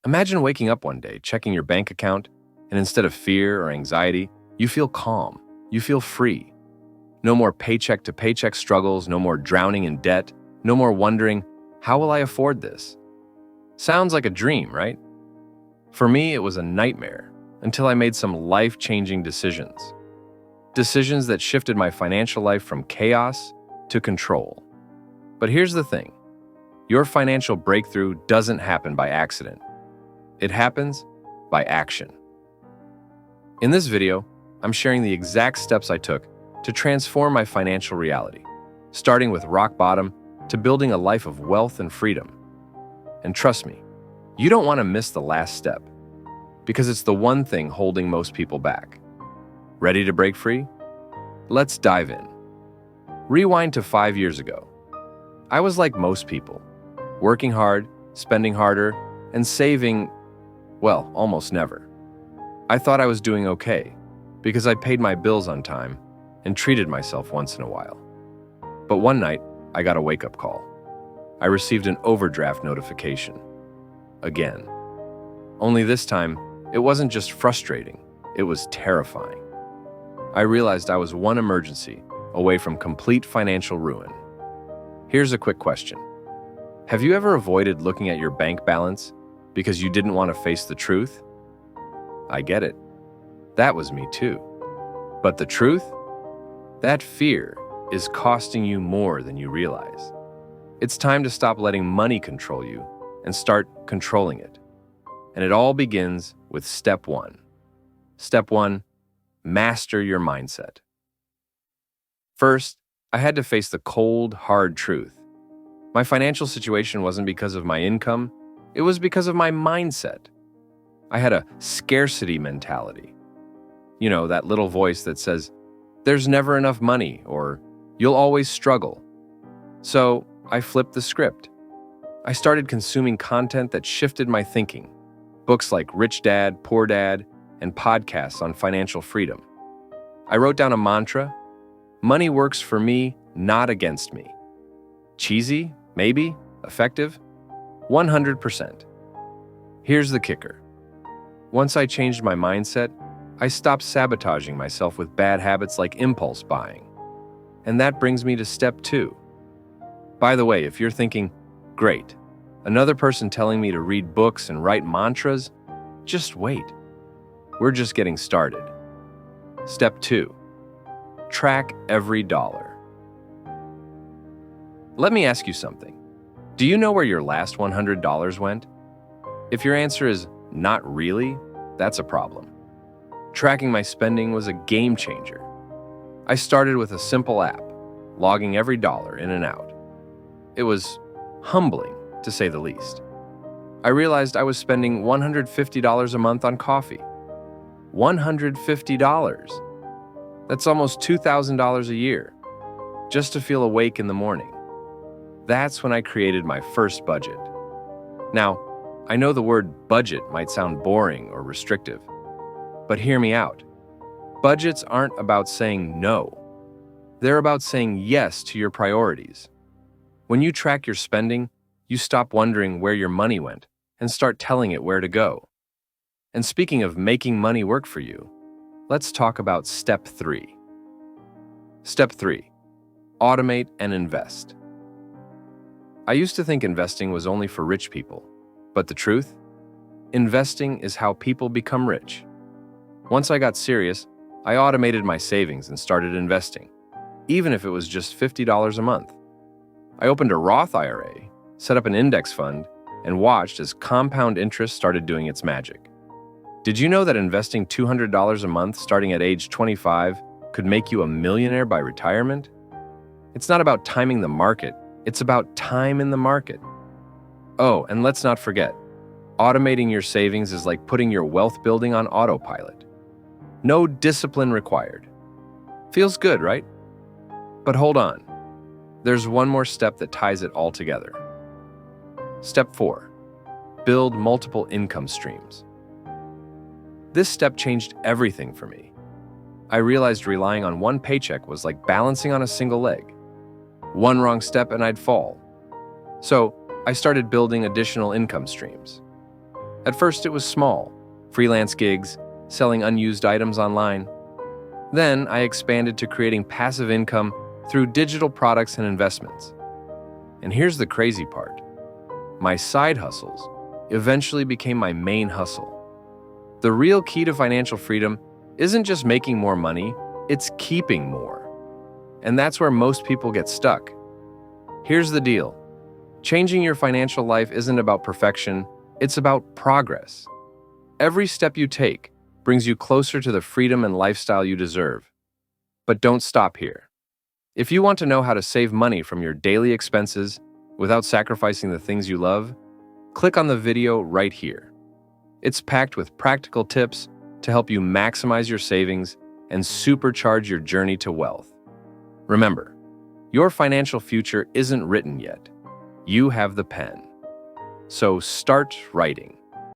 Imagine waking up one day, checking your bank account, and instead of fear or anxiety, you feel calm. You feel free. No more paycheck to paycheck struggles, no more drowning in debt, no more wondering, how will I afford this? Sounds like a dream, right? For me, it was a nightmare until I made some life-changing decisions. Decisions that shifted my financial life from chaos to control. But here's the thing. Your financial breakthrough doesn't happen by accident. It happens by action. In this video, I'm sharing the exact steps I took to transform my financial reality, starting with rock bottom to building a life of wealth and freedom. And trust me, you don't want to miss the last step, because it's the one thing holding most people back. Ready to break free? Let's dive in. Rewind to 5 years ago. I was like most people, working hard, spending harder, and saving, well, almost never. I thought I was doing okay, because I paid my bills on time and treated myself once in a while. But one night, I got a wake-up call. I received an overdraft notification. Again. Only this time, it wasn't just frustrating, it was terrifying. I realized I was one emergency away from complete financial ruin. Here's a quick question. Have you ever avoided looking at your bank balance because you didn't want to face the truth? I get it. That was me too. But the truth? That fear is costing you more than you realize. It's time to stop letting money control you and start controlling it. And it all begins with step one. Step one, master your mindset. First, I had to face the cold, hard truth. My financial situation wasn't because of my income, it was because of my mindset. I had a scarcity mentality. You know, that little voice that says, there's never enough money, or you'll always struggle. So I flipped the script. I started consuming content that shifted my thinking. Books like Rich Dad, Poor Dad, and podcasts on financial freedom. I wrote down a mantra: money works for me, not against me. Cheesy? Maybe? Effective? 100%. Here's the kicker. Once I changed my mindset, I stopped sabotaging myself with bad habits like impulse buying. And that brings me to step two. By the way, if you're thinking, great, another person telling me to read books and write mantras, just wait. We're just getting started. Step two, track every dollar. Let me ask you something. Do you know where your last $100 went? If your answer is not really, that's a problem. Tracking my spending was a game changer. I started with a simple app, logging every dollar in and out. It was humbling, to say the least. I realized I was spending $150 a month on coffee. $150. That's almost $2,000 a year, just to feel awake in the morning. That's when I created my first budget. Now, I know the word budget might sound boring or restrictive, but hear me out. Budgets aren't about saying no. They're about saying yes to your priorities. When you track your spending, you stop wondering where your money went and start telling it where to go. And speaking of making money work for you, let's talk about step three. Step three, automate and invest. I used to think investing was only for rich people, but the truth? Investing is how people become rich. Once I got serious, I automated my savings and started investing, even if it was just $50 a month. I opened a Roth IRA, set up an index fund, and watched as compound interest started doing its magic. Did you know that investing $200 a month starting at age 25 could make you a millionaire by retirement? It's not about timing the market, it's about time in the market. Oh, and let's not forget, automating your savings is like putting your wealth building on autopilot. No discipline required. Feels good, right? But hold on. There's one more step that ties it all together. Step 4. Build multiple income streams. This step changed everything for me. I realized relying on one paycheck was like balancing on a single leg. One wrong step and I'd fall. So I started building additional income streams. At first, it was small, freelance gigs, selling unused items online. Then, I expanded to creating passive income through digital products and investments. And here's the crazy part. My side hustles eventually became my main hustle. The real key to financial freedom isn't just making more money, it's keeping more. And that's where most people get stuck. Here's the deal. Changing your financial life isn't about perfection, it's about progress. Every step you take brings you closer to the freedom and lifestyle you deserve. But don't stop here. If you want to know how to save money from your daily expenses without sacrificing the things you love, click on the video right here. It's packed with practical tips to help you maximize your savings and supercharge your journey to wealth. Remember, your financial future isn't written yet. You have the pen. So start writing.